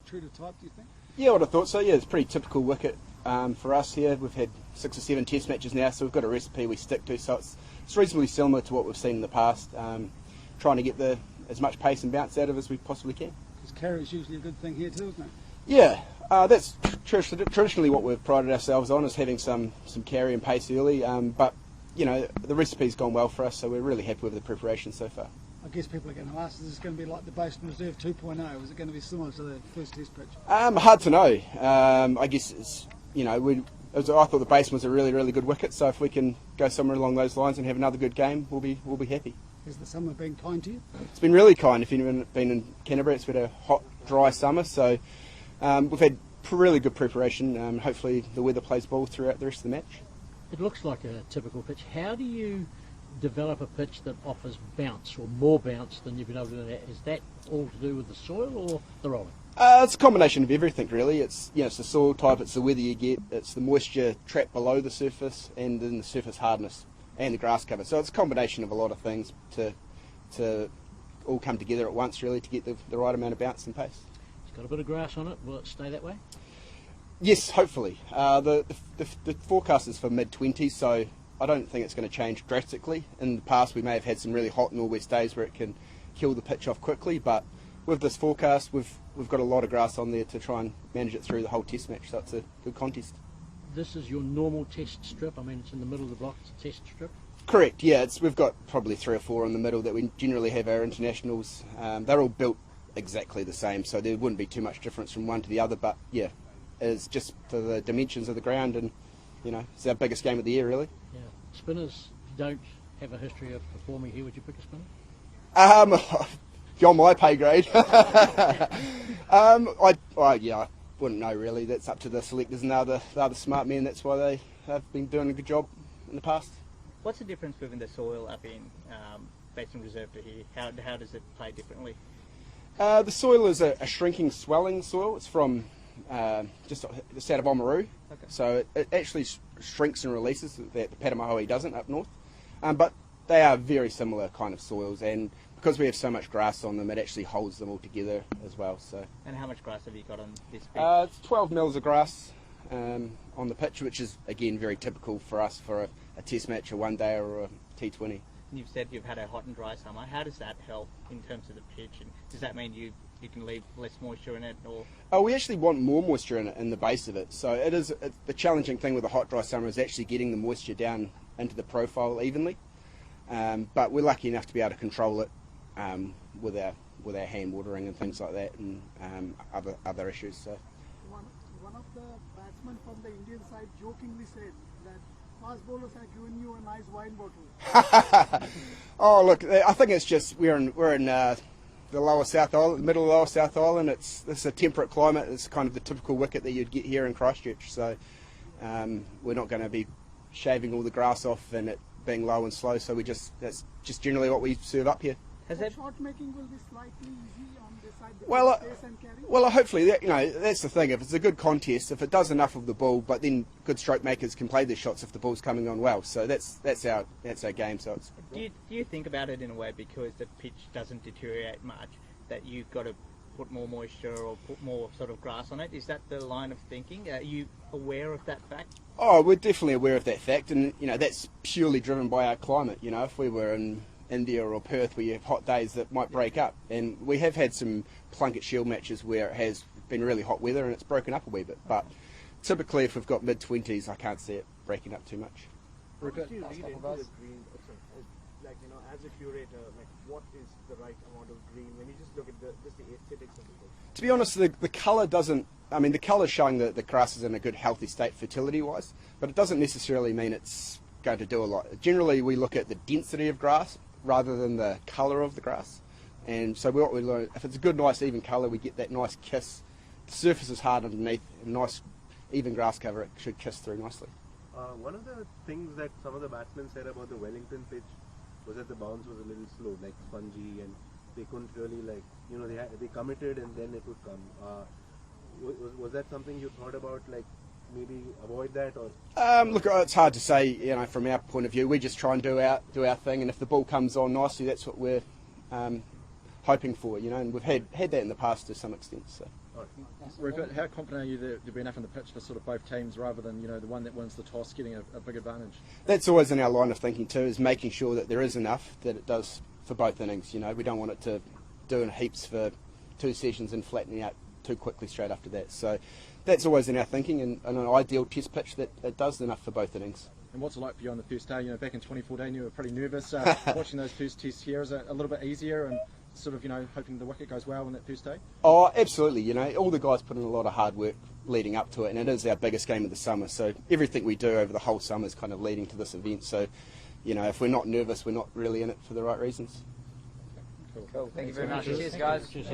true to type, do you think? Yeah, I would have thought so. Yeah, it's a pretty typical wicket for us here. We've had 6 or 7 test matches now, so we've got a recipe we stick to. So it's reasonably similar to what we've seen in the past. Trying to get as much pace and bounce out of as we possibly can. Because carry is usually a good thing here too, isn't it? Yeah, that's traditionally what we've prided ourselves on, is having some carry and pace early. But you know, the recipe's gone well for us, so we're really happy with the preparation so far. I guess people are going to ask, is this going to be like the Basin Reserve 2.0? Is it going to be similar to the first test pitch? Hard to know. I guess it's, you know, I thought the Basin was a really, really good wicket, so if we can go somewhere along those lines and have another good game, we'll be happy. Has the summer been kind to you? It's been really kind. If you've been in Canterbury, it's been a hot, dry summer, so we've had really good preparation. Hopefully the weather plays ball throughout the rest of the match. It looks like a typical pitch. How do you develop a pitch that offers bounce, or more bounce than you've been able to do? Is that all to do with the soil or the rolling? It's a combination of everything, really. It's it's the soil type, it's the weather you get, it's the moisture trapped below the surface, and then the surface hardness and the grass cover. So it's a combination of a lot of things to all come together at once, really, to get the right amount of bounce and pace. It's got a bit of grass on it. Will it stay that way? Yes, hopefully. The forecast is for mid-20s, so I don't think it's going to change drastically. In the past, we may have had some really hot northwest days where it can kill the pitch off quickly, but with this forecast, we've got a lot of grass on there to try and manage it through the whole test match, so it's a good contest. This is your normal test strip? I mean, it's in the middle of the block, it's a test strip? Correct, yeah. We've got probably 3 or 4 in the middle that we generally have our internationals. They're all built exactly the same, so there wouldn't be too much difference from one to the other, but yeah, it's just for the dimensions of the ground, and you know, it's our biggest game of the year, really. Yeah. Spinners don't have a history of performing here. Would you pick a spinner? You're on my pay grade. I wouldn't know, really. That's up to the selectors, and they're the smart men. That's why they have been doing a good job in the past. What's the difference between the soil up in Basin Reserve to here? How does it play differently? The soil is a shrinking, swelling soil. It's from just out of Oamaru. Okay. So it actually shrinks and releases that the Patamahoe doesn't up north. But they are very similar kind of soils, and because we have so much grass on them, it actually holds them all together as well. So. And how much grass have you got on this pitch? It's 12 mils of grass on the pitch, which is again very typical for us for a test match, a one day or a T20. You've said you've had a hot and dry summer. How does that help in terms of the pitch? And does that mean you can leave less moisture in it, or? Oh, we actually want more moisture in it, in the base of it. So it's the challenging thing with a hot, dry summer is actually getting the moisture down into the profile evenly. But we're lucky enough to be able to control it with our hand watering and things like that, and other issues. So. One of the batsmen from the Indian side jokingly said that fast bowlers have given you a nice wine bottle. Oh look, I think it's just we're in the lower South Island, the middle of the lower South Island. It's a temperate climate. It's kind of the typical wicket that you'd get here in Christchurch. So we're not going to be shaving all the grass off and it being low and slow. So that's just generally what we serve up here. Shot making will be slightly easy on this side. Pace and carry? Well, hopefully that's the thing. If it's a good contest, if it does enough of the ball, but then good stroke makers can play their shots if the ball's coming on well. So that's our game. So it's. Do you think about it in a way, because the pitch doesn't deteriorate much, that you've got to put more moisture or put more sort of grass on it? Is that the line of thinking? Are you aware of that fact? Oh, we're definitely aware of that fact, and that's purely driven by our climate. If we were in India or Perth, where you have hot days that might break up, and we have had some Plunket Shield matches where it has been really hot weather and it's broken up a wee bit, but typically if we've got mid-20s, I can't see it breaking up too much. Rupert, as a curator, what is the right amount of green when you just look at just the aesthetics of the pitch? To be honest, the colour doesn't. I mean, the colour's showing that the grass is in a good, healthy state fertility-wise, but it doesn't necessarily mean it's going to do a lot. Generally, we look at the density of grass rather than the colour of the grass. And so what we learn, if it's a good, nice, even colour, we get that nice kiss. The surface is hard underneath, and nice, even grass cover, it should kiss through nicely. One of the things that some of the batsmen said about the Wellington pitch was that the bounce was a little slow, like spongy, and they couldn't really they committed and then it would come. Was that something you thought about, like maybe avoid that, or? Look, it's hard to say. From our point of view, we just try and do our thing, and if the ball comes on nicely, that's what we're hoping for. And we've had that in the past to some extent. So. Rupert, how confident are you that there'll be enough on the pitch for sort of both teams rather than, the one that wins the toss getting a big advantage? That's always in our line of thinking too, is making sure that there is enough that it does for both innings. We don't want it to do in heaps for 2 sessions and flattening out too quickly straight after that. So that's always in our thinking, and an ideal test pitch that it does enough for both innings. And what's it like for you on the first day? Back in 2014 you were pretty nervous. Watching those first tests here, is it a little bit easier and sort of, hoping the wicket goes well on that first day? Oh, absolutely. All the guys put in a lot of hard work leading up to it, and it is our biggest game of the summer. So everything we do over the whole summer is kind of leading to this event. So, if we're not nervous, we're not really in it for the right reasons. Cool. Thank you very much. Cheers, guys. Cheers.